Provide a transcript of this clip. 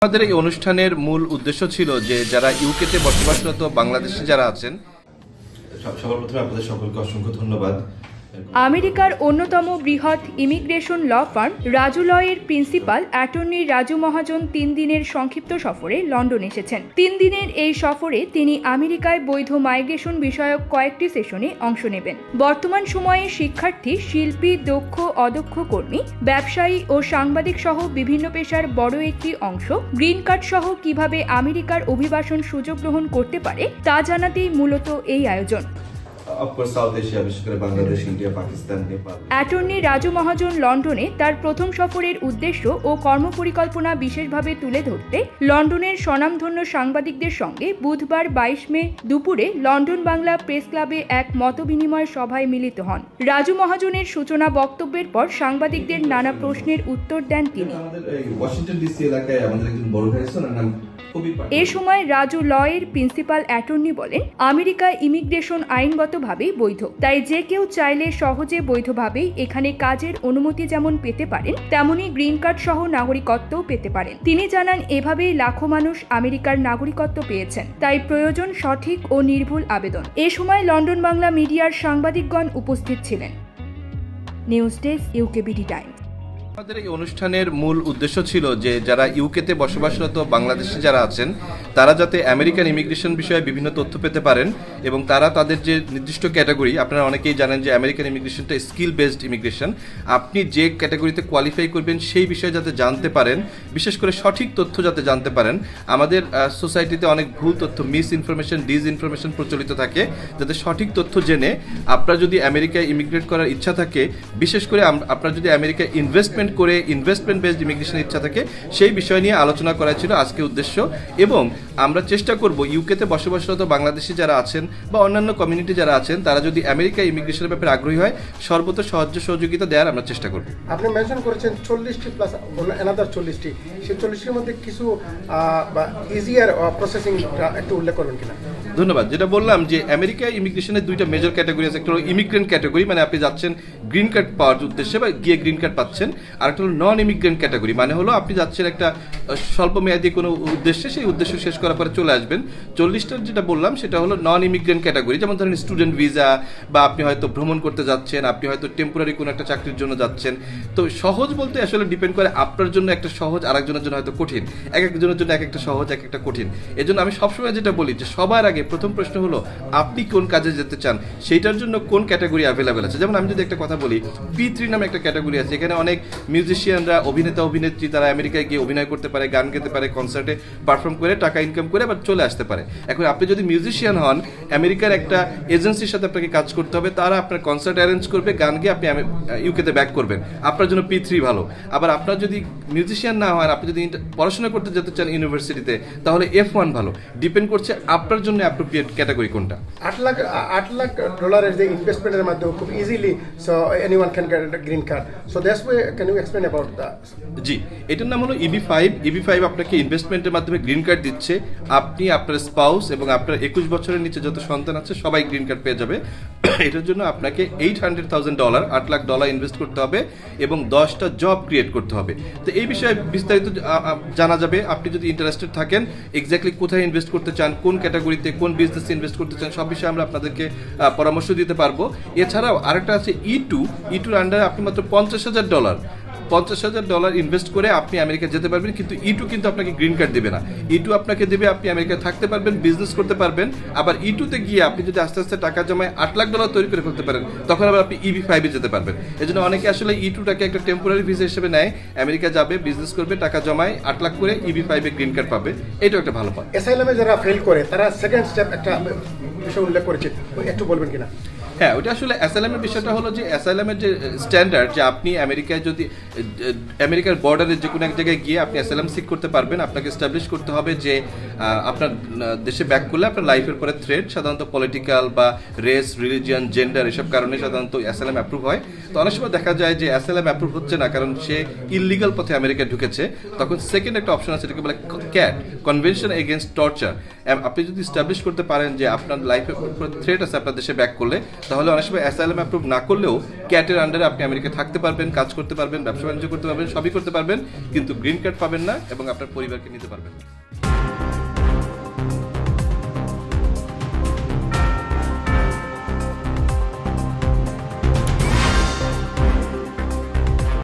আমাদের এই অনুষ্ঠানের মূল উদ্দেশ্য ছিল যে যারা ইউকেতে বসবাসরত বাংলাদেশি যারা আছেন, সবার প্রথমে আপনাদের সকলকে অসংখ্য ধন্যবাদ। আমেরিকার অন্যতম বৃহৎ ইমিগ্রেশন ল ফার্ম রাজু লয়ের প্রিন্সিপাল অ্যাটর্নি রাজু মহাজন 3 দিনের সংক্ষিপ্ত সফরে লন্ডন এসেছেন। 3 দিনের এই সফরে তিনি আমেরিকায় বৈধ মাইগ্রেশন বিষয়ক কয়েকটি সেশনে অংশ নেবেন। বর্তমান সময়ে শিক্ষার্থী, শিল্পী, দক্ষ অদক্ষ কর্মী, ব্যবসায়ী ও সাংবাদিক সহ বিভিন্ন পেশার বড় একটি অংশ গ্রিন কার্ড সহ কিভাবে আমেরিকার অভিবাসন সুযোগ গ্রহণ করতে পারে তা জানাতেই মূলত এই আয়োজন। অ্যাটর্নি রাজু মহাজন লন্ডনে তার প্রথম সফরের উদ্দেশ্য ও কর্মপরিকল্পনা বিশেষভাবে তুলে ধরতে লন্ডনের স্বনামধন্য সাংবাদিকদের সঙ্গে বুধবার 22 মে দুপুরে লন্ডন বাংলা প্রেস ক্লাবে এক মতবিনিময় সভায় মিলিত হন। রাজু মহাজনের সূচনা বক্তব্যের পর সাংবাদিকদের নানা প্রশ্নের উত্তর দেন তিনি। এ সময় রাজু লয়ের প্রিন্সিপাল অ্যাটর্নি বলেন, আমেরিকায় ইমিগ্রেশন আইনগতভাবেই বৈধ, তাই যে কেউ চাইলে সহজে বৈধভাবেই এখানে কাজের অনুমতি যেমন পেতে পারেন, তেমনি গ্রিন কার্ড সহ নাগরিকত্বও পেতে পারেন। তিনি জানান, এভাবেই লাখো মানুষ আমেরিকার নাগরিকত্ব পেয়েছেন, তাই প্রয়োজন সঠিক ও নির্ভুল আবেদন। এ সময় লন্ডন বাংলা মিডিয়ার সাংবাদিকগণ উপস্থিত ছিলেন। News desk, UKBD Times. আমাদের এই অনুষ্ঠানের মূল উদ্দেশ্য ছিল যে যারা ইউকেতে বসবাসরত বাংলাদেশি যারা আছেন তারা যাতে আমেরিকান ইমিগ্রেশন বিষয়ে বিভিন্ন তথ্য পেতে পারেন এবং তারা তাদের যে নির্দিষ্ট ক্যাটাগরি, আপনারা অনেকেই জানেন যে আমেরিকান ইমিগ্রেশনটা স্কিল বেসড ইমিগ্রেশন, আপনি যে ক্যাটাগরিতে কোয়ালিফাই করবেন সেই বিষয়ে যাতে জানতে পারেন, বিশেষ করে সঠিক তথ্য যাতে জানতে পারেন। আমাদের সোসাইটিতে অনেক ভুল তথ্য, মিস ইনফরমেশন, ডিসইনফরমেশন প্রচলিত থাকে, যাতে সঠিক তথ্য জেনে আপনার যদি আমেরিকায় ইমিগ্রেট করার ইচ্ছা থাকে, বিশেষ করে আপনার যদি আমেরিকায় ইনভেস্টমেন্ট বেসড ইমিগ্রেশনের ইচ্ছা থাকে, সেই বিষয় নিয়ে আলোচনা করা ছিল আজকে উদ্দেশ্য। এবং আমরা চেষ্টা করব ইউকেতে বসবাসরত বাংলাদেশি যারা আছেন বা অন্যান্য কমিউনিটি যারা আছেন তারা যদি আমেরিকা ইমিগ্রেশনের ব্যাপারে আগ্রহী হয় সর্বত সাহায্য সহযোগিতা দেওয়ার আমরা চেষ্টা করব। আপনি মেনশন করেছেন 40টি প্লাস অ্যানাদার 40টি, সেই 40টির মধ্যে কিছু ইজিয়ার প্রসেসিং একটু উল্লেখ করবেন কিনা? ধন্যবাদ। যেটা বললাম যে আমেরিকা ইমিগ্রেশনের দুইটা মেজর ক্যাটাগরি আছে। একটা হলো ইমিগ্রেন্ট ক্যাটাগরি, মানে আপনি যাচ্ছেন গ্রিন কার্ড পাওয়ার উদ্দেশ্যে বা গিয়ে গ্রিন কার্ড পাচ্ছেন, আর একটা হলো নন ইমিগ্রেন্ট ক্যাটাগরি, মানে হলো আপনি যাচ্ছেন একটা স্বল্প মেয়াদী কোনো উদ্দেশ্যে, সেই উদ্দেশ্য শেষ করার পরে চলে আসবেন। 40টার যেটা বললাম সেটা হলো নন ইমিগ্রেন্ট ক্যাটাগরি, যেমন ধরেন স্টুডেন্ট ভিসা, বা আপনি হয়তো ভ্রমণ করতে যাচ্ছেন, আপনি হয়তো টেম্পোরারি কোনো একটা চাকরির জন্য যাচ্ছেন। তো সহজ বলতে আসলে ডিপেন্ড করে, আপনার জন্য একটা সহজ, আরেকজনের জন্য হয়তো কঠিন, এক একজনের জন্য এক একটা সহজ, এক একটা কঠিন। এজন্য আমি সবসময় যেটা বলি যে সবার আগে প্রথম প্রশ্ন হলো আপনি কোন কাজে যেতে চান, সেইটার জন্য কোন ক্যাটাগরি অ্যাভেলেবেল আছে। যেমন আমি যদি একটা কথা বলি, P3 নামে একটা ক্যাটাগরি আছে, এখানে অনেক মিউজিশিয়ানরা, অভিনেতা অভিনেত্রী তারা আমেরিকায় গিয়ে অভিনয় করতে পারে, গান গেতে পারে, কনসার্টে পারফর্ম করে টাকা ইনকাম করে আবার চলে আসতে পারে। এখন আপনি যদি মিউজিশিয়ান হন, আমেরিকার একটা এজেন্সির সাথে আপনাকে কাজ করতে হবে, তারা আপনার কনসার্ট অ্যারেঞ্জ করবে, গান গিয়ে আপনি ইউকেতে ব্যাক করবেন, আপনার জন্য P3 ভালো। আবার আপনার যদি মিউজিশিয়ান না হয়, আপনি যদি পড়াশোনা করতে যেতে চান ইউনিভার্সিটিতে, তাহলে F1 ভালো। ডিপেন্ড করছে আপনার জন্য অ্যাপ্রোপ্রিয়েট ক্যাটাগরি কোনটা। $8 লাখ যে ইনভেস্টমেন্টের মাধ্যমে খুব easily so anyone can get a green card, so that's way can you explain about that? জি, এটার নাম হলো EB5 আপনাকে ইনভেস্টমেন্টের মাধ্যমে গ্রিন কার্ড দিচ্ছে। আপনি, আপনার স্পাউস এবং আপনার 21 বছরের নিচে যত সন্তান আছে সবাই গ্রিন কার্ড পেয়ে যাবে। এটার জন্য আপনাকে $800,000 $8 লাখ ইনভেস্ট করতে হবে এবং 10টা জব ক্রিয়েট করতে হবে। তো এই বিষয়ে বিস্তারিত জানা যাবে আপনি যদি ইন্টারেস্টেড থাকেন, এক্স্যাক্টলি কোথায় ইনভেস্ট করতে চান, কোন ক্যাটাগরিতে, কোন বিজনেসে ইনভেস্ট করতে চান, সব বিষয়ে আমরা আপনাদেরকে পরামর্শ দিতে পারবো। এছাড়াও আরেকটা আছে E2 আন্ডারে আপনি মাত্র $50,000 ইনভেস্ট করে আপনি আমেরিকা যেতে পারবেন, কিন্তু E2 কিন্তু আপনাকে গ্রিন কার্ড দেবে না। E2 আপনাকে দেবে, আপনি আমেরিকায় থাকতে পারবেন, বিজনেস করতে পারবেন। আবার E2তে গিয়ে আপনি যদি আস্তে আস্তে টাকা জমায় $8 লাখ তৈরি করে ফেলতে পারেন, তখন আবার আপনি EB5-এ যেতে পারবেন। এই জন্য অনেকে আসলে E2টাকে একটা টেম্পোরারি ভিসা হিসেবে নেয়, আমেরিকা যাবে, বিজনেস করবে, টাকা জমায় $8 লাখ করে EB5-এ গ্রিন কার্ড পাবে। এটাও একটা ভালো পথ। অ্যাসাইলামে যারা ফেল করে তারা সেকেন্ড স্টেপ একটা বিষয় উল্লেখ করেছে, একটু বলবেন কিনা? হ্যাঁ, ওটা আসলে অ্যাসাইলামের বিষয়টা হলো যে অ্যাসাইলামের যে স্ট্যান্ডার্ড, যে আপনি আমেরিকায় যদি আমেরিকার বর্ডারের যে কোনো এক জায়গায় গিয়ে আপনি অ্যাসাইলাম সিক করতে পারবেন, আপনাকে এস্টাবলিশ করতে হবে যে আপনার দেশে ব্যাক করলে আপনার লাইফের পরে থ্রেট, সাধারণত পলিটিক্যাল বা রেস, রিলিজিয়ান, জেন্ডার এসব কারণে সাধারণত অ্যাসাইলাম অ্যাপ্রুভ হয়। তো অনেক সময় দেখা যায় যে অ্যাসাইলাম অ্যাপ্রুভ হচ্ছে না, কারণ সে ইললিগাল পথে আমেরিকায় ঢুকেছে। তখন সেকেন্ড একটা অপশন আছে, এটাকে বলে ক্যাট, কনভেনশন এগেনস্ট টর্চার। আপনি যদি এস্টাবলিশ করতে পারেন যে আপনার লাইফের উপর থ্রেট আছে আপনার দেশে ব্যাক করলে, তাহলে অনেক সময় অ্যাসাইলাম অ্যাপ্রুভ না করলেও ক্যাটের আন্ডারে আপনি আমেরিকায় থাকতে পারবেন, কাজ করতে পারবেন, ব্যবসা বাণিজ্য করতে পারবেন, সবই করতে পারবেন, কিন্তু গ্রিন কার্ড পাবেন না এবং আপনার পরিবারকে নিতে পারবেন না।